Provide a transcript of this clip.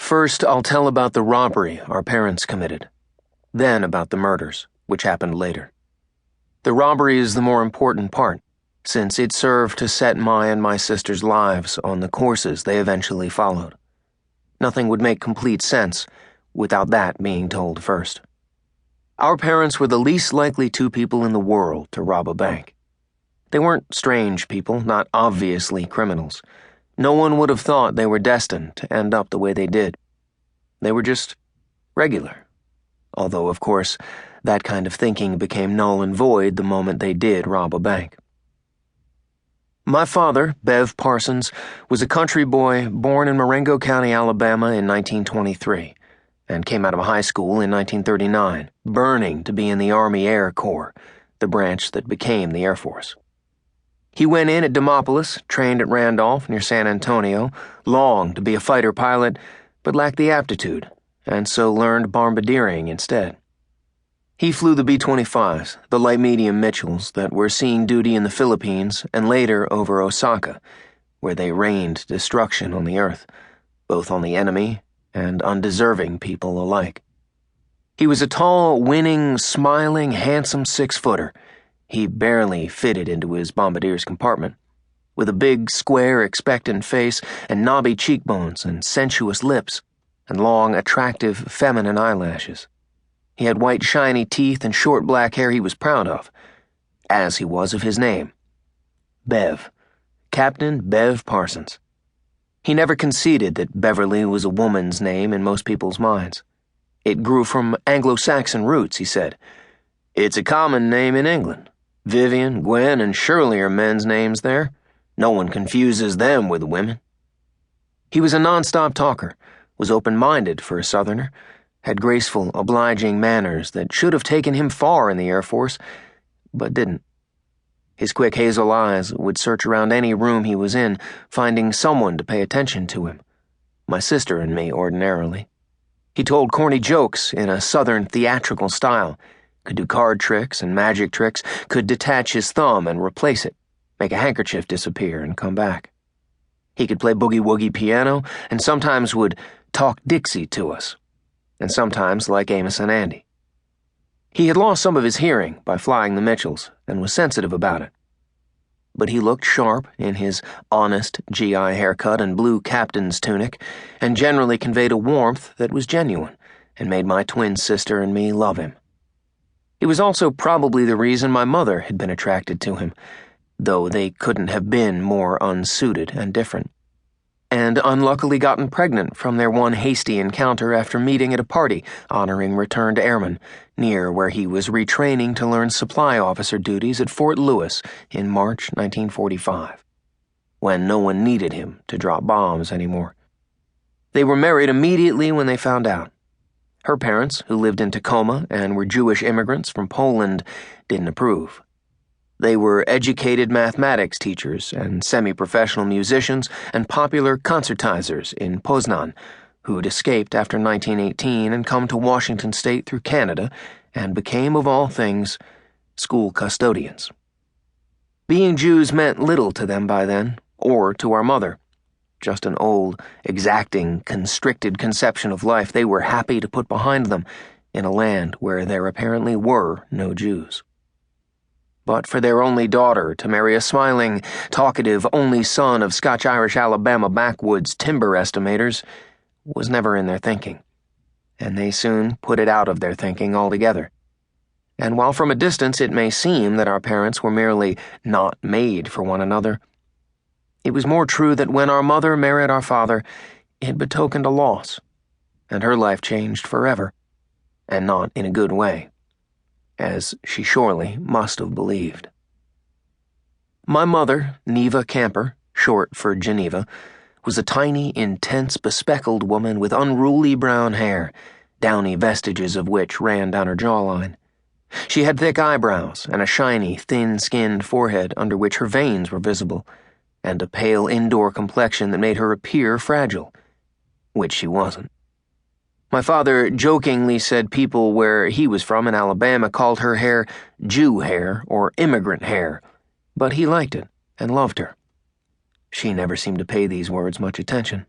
First, I'll tell about the robbery our parents committed, then about the murders, which happened later. The robbery is the more important part, since it served to set my and my sister's lives on the courses they eventually followed. Nothing would make complete sense without that being told first. Our parents were the least likely two people in the world to rob a bank. They weren't strange people, not obviously criminals. No one would have thought they were destined to end up the way they did. They were just regular. Although, of course, that kind of thinking became null and void the moment they did rob a bank. My father, Bev Parsons, was a country boy born in Marengo County, Alabama in 1923, and came out of high school in 1939, burning to be in the Army Air Corps, the branch that became the Air Force. He went in at Demopolis, trained at Randolph near San Antonio, longed to be a fighter pilot, but lacked the aptitude, and so learned bombardiering instead. He flew the B-25s, the light-medium Mitchells that were seeing duty in the Philippines and later over Osaka, where they rained destruction on the earth, both on the enemy and undeserving people alike. He was a tall, winning, smiling, handsome 6-footer. He barely fitted into his bombardier's compartment, with a big, square, expectant face and knobby cheekbones and sensuous lips and long, attractive, feminine eyelashes. He had white, shiny teeth and short black hair he was proud of, as he was of his name. Bev. Captain Bev Parsons. He never conceded that Beverly was a woman's name in most people's minds. It grew from Anglo-Saxon roots, he said. It's a common name in England. Vivian, Gwen, and Shirley are men's names there. No one confuses them with women. He was a non-stop talker, was open-minded for a Southerner, had graceful, obliging manners that should have taken him far in the Air Force, but didn't. His quick hazel eyes would search around any room he was in, finding someone to pay attention to him. My sister and me, ordinarily. He told corny jokes in a Southern theatrical style, could do card tricks and magic tricks, could detach his thumb and replace it, make a handkerchief disappear and come back. He could play boogie-woogie piano and sometimes would talk Dixie to us, and sometimes like Amos and Andy. He had lost some of his hearing by flying the Mitchells and was sensitive about it. But he looked sharp in his honest GI haircut and blue captain's tunic and generally conveyed a warmth that was genuine and made my twin sister and me love him. He was also probably the reason my mother had been attracted to him, though they couldn't have been more unsuited and different, and unluckily gotten pregnant from their one hasty encounter after meeting at a party honoring returned airmen near where he was retraining to learn supply officer duties at Fort Lewis in March 1945, when no one needed him to drop bombs anymore. They were married immediately when they found out. Her parents, who lived in Tacoma and were Jewish immigrants from Poland, didn't approve. They were educated mathematics teachers and semi-professional musicians and popular concertizers in Poznan, who'd escaped after 1918 and come to Washington State through Canada and became, of all things, school custodians. Being Jews meant little to them by then, or to our mother. Just an old, exacting, constricted conception of life they were happy to put behind them in a land where there apparently were no Jews. But for their only daughter to marry a smiling, talkative only son of Scotch-Irish Alabama backwoods timber estimators was never in their thinking, and they soon put it out of their thinking altogether. And while from a distance it may seem that our parents were merely not made for one another, it was more true that when our mother married our father, it betokened a loss, and her life changed forever, and not in a good way, as she surely must have believed. My mother, Neva Camper, short for Geneva, was a tiny, intense, bespectacled woman with unruly brown hair, downy vestiges of which ran down her jawline. She had thick eyebrows and a shiny, thin-skinned forehead under which her veins were visible, and a pale indoor complexion that made her appear fragile, which she wasn't. My father jokingly said people where he was from in Alabama called her hair Jew hair or immigrant hair, but he liked it and loved her. She never seemed to pay these words much attention.